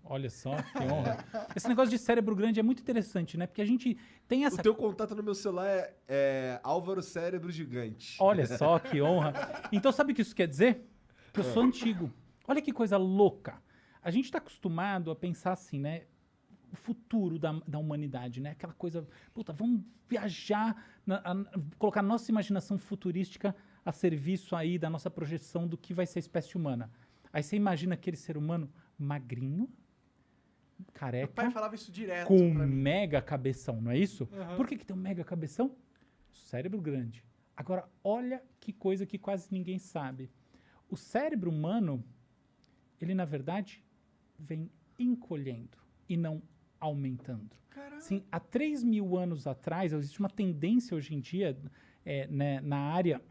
Olha só, que honra. Esse negócio de cérebro grande é muito interessante, né? Porque a gente tem O essa... teu contato no meu celular é Álvaro Cérebro Gigante. Olha só, que honra. Então, sabe o que isso quer dizer? Que eu sou antigo. Olha que coisa louca. A gente está acostumado a pensar assim, né? O futuro da humanidade, né? Aquela coisa, puta, vamos viajar, colocar nossa imaginação futurística a serviço aí da nossa projeção do que vai ser a espécie humana. Aí você imagina aquele ser humano magrinho, Meu careca, pai falava isso direto com um pra mim. mega cabeção, não é isso? Aham. Por que tem um mega cabeção? Cérebro grande. Agora, olha que coisa que quase ninguém sabe. O cérebro humano, ele na verdade vem encolhendo e não aumentando. Caralho. Sim, há 3 mil anos atrás, existe uma tendência hoje em dia né, na área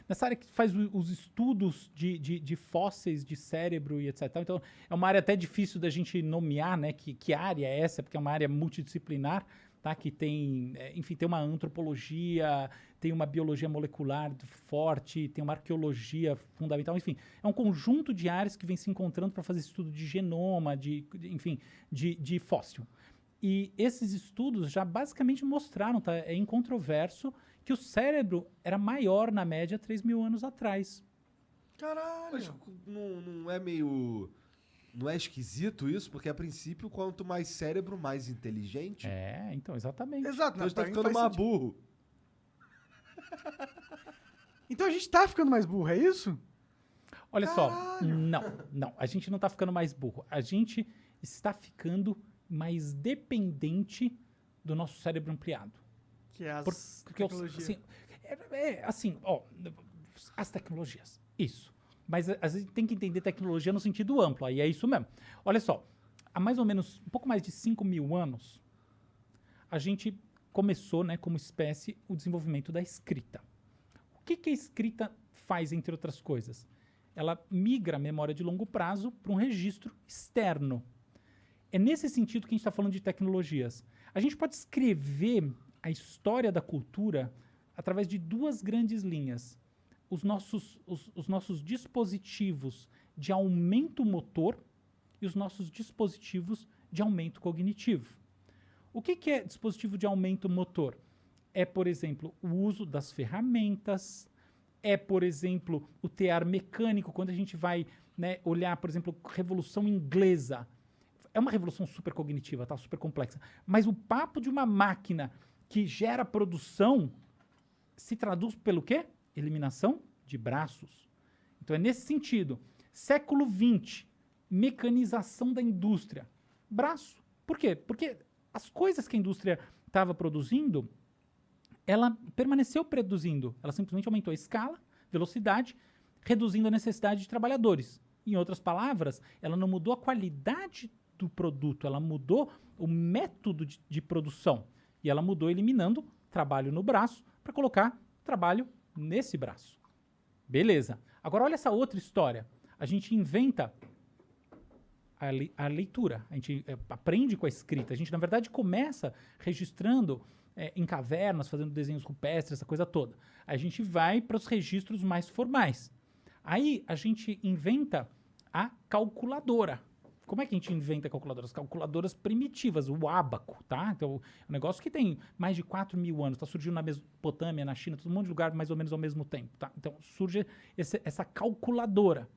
nessa área que faz os estudos de fósseis de cérebro e etc. Então, é uma área até difícil da gente nomear, né? Que área é essa, porque é uma área multidisciplinar, tá? Que tem, enfim, tem uma antropologia, tem uma biologia molecular forte, tem uma arqueologia fundamental, enfim. É um conjunto de áreas que vem se encontrando para fazer estudo de genoma, enfim, de fóssil. E esses estudos já basicamente mostraram, tá? É incontroverso, que o cérebro era maior na média 3 mil anos atrás. Caralho. Mas não é meio... Não é esquisito isso? Porque a princípio, quanto mais cérebro, mais inteligente. Então, exatamente. Exato. Então a gente pra tá mim ficando faz mais sentido. burro. Então a gente tá ficando mais burro, é isso? Olha só, Caralho. não, a gente não está ficando mais burro. A gente está ficando mais dependente do nosso cérebro ampliado. Que é as Porque tecnologias. assim, ó, as tecnologias, isso. Mas a gente tem que entender tecnologia no sentido amplo, aí é isso mesmo. Olha só, há mais ou menos um pouco mais de 5 mil anos, a gente começou, né, como espécie, o desenvolvimento da escrita. O que a escrita faz, entre outras coisas? Ela migra a memória de longo prazo para um registro externo. É nesse sentido que a gente está falando de tecnologias. A gente pode escrever a história da cultura através de duas grandes linhas. Os nossos dispositivos de aumento motor e os nossos dispositivos de aumento cognitivo. O que é dispositivo de aumento motor? É, por exemplo, o uso das ferramentas, é, por exemplo, o tear mecânico, quando a gente vai, né, olhar, por exemplo, Revolução Inglesa. É uma revolução super cognitiva, tá? Super complexa. Mas o papo de uma máquina que gera produção se traduz pelo quê? Eliminação de braços. Então é nesse sentido. Século XX, mecanização da indústria. Braço. Por quê? Porque as coisas que a indústria estava produzindo, ela permaneceu produzindo. Ela simplesmente aumentou a escala, velocidade, reduzindo a necessidade de trabalhadores. Em outras palavras, ela não mudou a qualidade do produto, ela mudou o método de produção. E ela mudou eliminando trabalho no braço para colocar trabalho nesse braço. Beleza. Agora olha essa outra história. A gente inventa a leitura, a gente aprende com a escrita. A gente, na verdade, começa registrando em cavernas, fazendo desenhos rupestres, essa coisa toda. Aí a gente vai para os registros mais formais. Aí a gente inventa a calculadora. Como é que a gente inventa calculadoras? Calculadoras primitivas, o ábaco, tá? Então, é um negócio que tem mais de 4 mil anos, tá surgindo na Mesopotâmia, na China, todo um monte de lugar mais ou menos ao mesmo tempo, tá? Então, surge essa calculadora.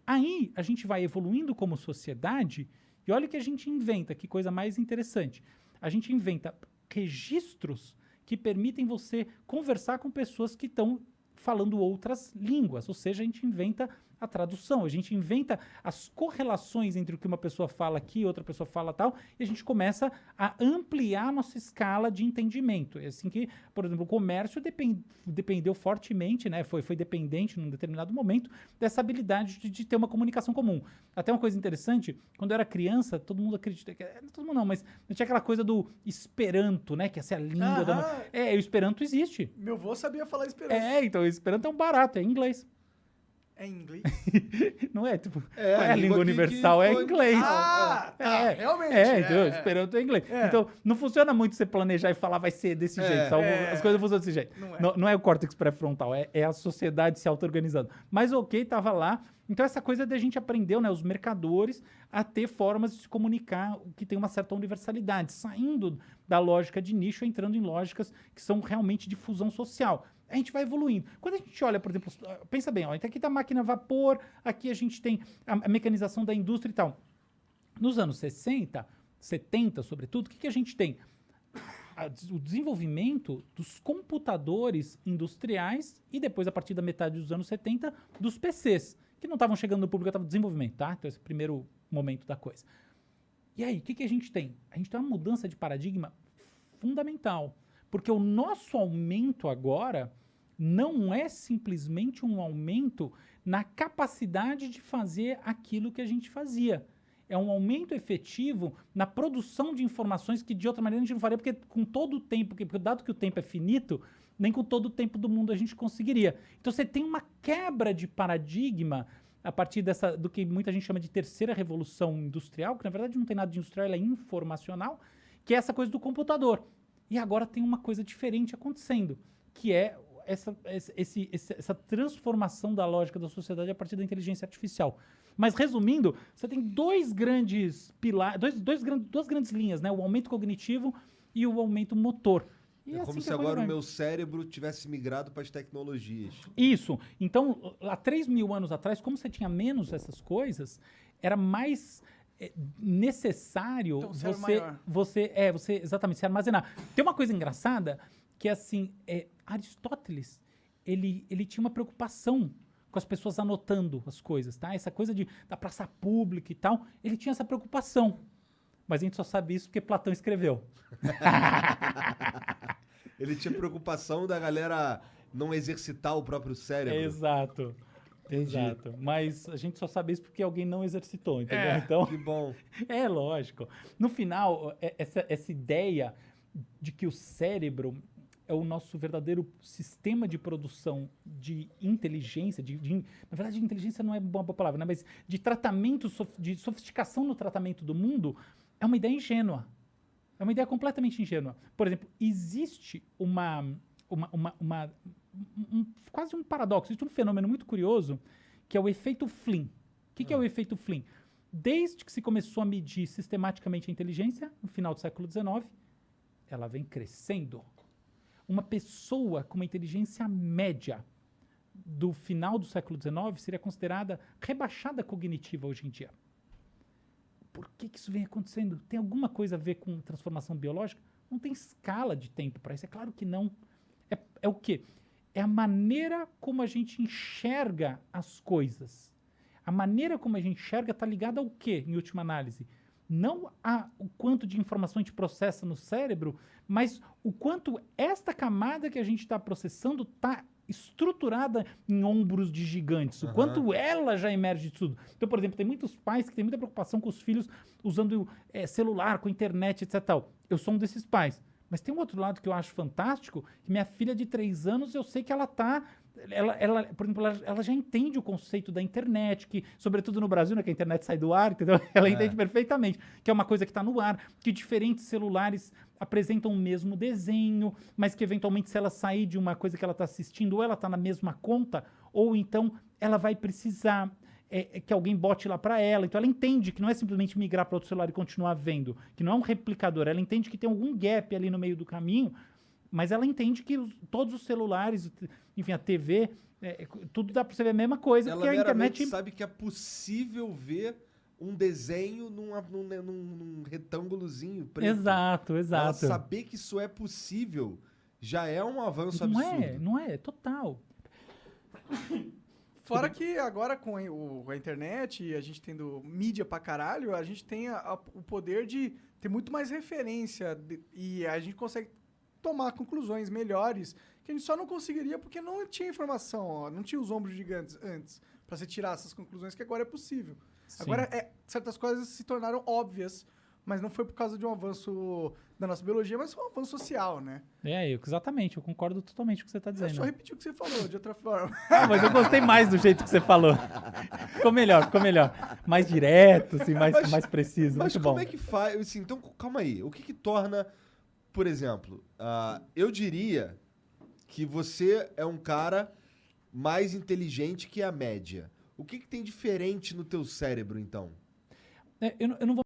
Aí, a gente vai evoluindo como sociedade e olha o que a gente inventa, que coisa mais interessante. A gente inventa registros que permitem você conversar com pessoas que estão falando outras línguas, ou seja, a gente inventa a tradução, a gente inventa as correlações entre o que uma pessoa fala aqui, outra pessoa fala tal, e a gente começa a ampliar a nossa escala de entendimento. É assim que, por exemplo, o comércio dependeu fortemente, né, foi dependente num determinado momento dessa habilidade de ter uma comunicação comum. Até uma coisa interessante, quando eu era criança, todo mundo acredita, não todo mundo não, mas tinha aquela coisa do Esperanto, né, que essa é a língua Aham. o Esperanto existe. Meu avô sabia falar esperanto. Então o Esperanto é um barato, é em inglês. É em inglês? Não é, tipo, É, qual é a língua universal? É foi- inglês. Ah, tá, realmente. Então, Esperanto é inglês. É. Então, não funciona muito você planejar e falar vai ser desse jeito. Sabe? As coisas funcionam desse jeito. Não é. É o córtex pré-frontal, é a sociedade se auto-organizando. Mas ok, tava lá. Então, essa coisa da gente aprendeu, né? Os mercadores a ter formas de se comunicar que tem uma certa universalidade, saindo da lógica de nicho, entrando em lógicas que são realmente de fusão social. A gente vai evoluindo. Quando a gente olha, por exemplo, pensa bem, ó, então aqui tá a máquina a vapor, aqui a gente tem a mecanização da indústria e tal. Nos anos 60, 70, sobretudo, o que a gente tem? O desenvolvimento dos computadores industriais e depois, a partir da metade dos anos 70, dos PCs, que não estavam chegando no público, estavam em desenvolvimento, tá? Então, esse é o primeiro momento da coisa. E aí, o que a gente tem? A gente tem uma mudança de paradigma fundamental. Porque o nosso aumento agora não é simplesmente um aumento na capacidade de fazer aquilo que a gente fazia. É um aumento efetivo na produção de informações que de outra maneira a gente não faria, porque com todo o tempo, porque dado que o tempo é finito, nem com todo o tempo do mundo a gente conseguiria. Então você tem uma quebra de paradigma a partir do que muita gente chama de terceira revolução industrial, que na verdade não tem nada de industrial, ela é informacional, que é essa coisa do computador. E agora tem uma coisa diferente acontecendo, que é essa transformação da lógica da sociedade a partir da inteligência artificial. Mas, resumindo, você tem dois grandes pilares, duas grandes linhas, né? O aumento cognitivo e o aumento motor. E É assim como que se a coisa agora vai. o meu cérebro tivesse migrado para as tecnologias. Isso. Então, há 3.000 anos atrás, como você tinha menos essas coisas, era mais necessário Então, você era maior. você exatamente se armazenar. Tem uma coisa engraçada que assim, Aristóteles, ele tinha uma preocupação com as pessoas anotando as coisas, tá? Essa coisa da praça pública e tal, ele tinha essa preocupação. Mas a gente só sabe isso porque Platão escreveu. Ele tinha preocupação da galera não exercitar o próprio cérebro. Exato. Entendi. Exato. Mas a gente só sabe isso porque alguém não exercitou, entendeu? Então, Que bom. é lógico. No final, essa ideia de que o cérebro é o nosso verdadeiro sistema de produção de inteligência, na verdade, inteligência não é uma boa palavra, né? Mas de tratamento, de sofisticação no tratamento do mundo, é uma ideia ingênua. É uma ideia completamente ingênua. Por exemplo, existe quase um paradoxo, existe um fenômeno muito curioso, que é o efeito Flynn. O que é o efeito Flynn? Desde que se começou a medir sistematicamente a inteligência, no final do século XIX, ela vem crescendo. Uma pessoa com uma inteligência média do final do século XIX seria considerada rebaixada cognitiva hoje em dia. Por que isso vem acontecendo? Tem alguma coisa a ver com transformação biológica? Não tem escala de tempo para isso, é claro que não. É o quê? É a maneira como a gente enxerga as coisas. A maneira como a gente enxerga está ligada ao quê, em última análise? Não o quanto de informação a gente processa no cérebro, mas o quanto esta camada que a gente está processando está estruturada em ombros de gigantes. O quanto ela já emerge de tudo. Então, por exemplo, tem muitos pais que têm muita preocupação com os filhos usando celular, com internet, etc. Tal. Eu sou um desses pais. Mas tem um outro lado que eu acho fantástico, que minha filha de 3 anos, eu sei que ela tá... por exemplo, ela já entende o conceito da internet, que, sobretudo no Brasil, né, que a internet sai do ar, entendeu? Ela entende perfeitamente, que é uma coisa que está no ar, que diferentes celulares apresentam o mesmo desenho, mas que, eventualmente, se ela sair de uma coisa que ela está assistindo, ou ela está na mesma conta, ou então ela vai precisar... que alguém bote lá para ela. Então ela entende que não é simplesmente migrar para outro celular e continuar vendo, que não é um replicador. Ela entende que tem algum gap ali no meio do caminho, mas ela entende que todos os celulares, enfim, a TV, tudo dá para você ver a mesma coisa, Ela porque a meramente internet... sabe que é possível ver um desenho num retângulozinho preto. Exato. Ela saber que isso é possível já é um avanço absurdo. Não é, total. Fora que agora com a internet e a gente tendo mídia pra caralho, a gente tem o poder de ter muito mais referência e a gente consegue tomar conclusões melhores que a gente só não conseguiria porque não tinha informação, ó, não tinha os ombros gigantes antes pra você tirar essas conclusões que agora é possível. Sim. Agora certas coisas se tornaram óbvias mas não foi por causa de um avanço da nossa biologia, mas foi um avanço social, né? Exatamente, eu concordo totalmente com o que você tá Eu dizendo. só repeti o que você falou, de outra forma. Ah, mas eu gostei mais do jeito que você falou. Ficou melhor. Mais direto, assim, mais preciso. Mas Muito como bom. é que faz? Assim, então, calma aí. O que que torna, por exemplo, eu diria que você é um cara mais inteligente que a média. O que que tem diferente no teu cérebro, então? Eu não vou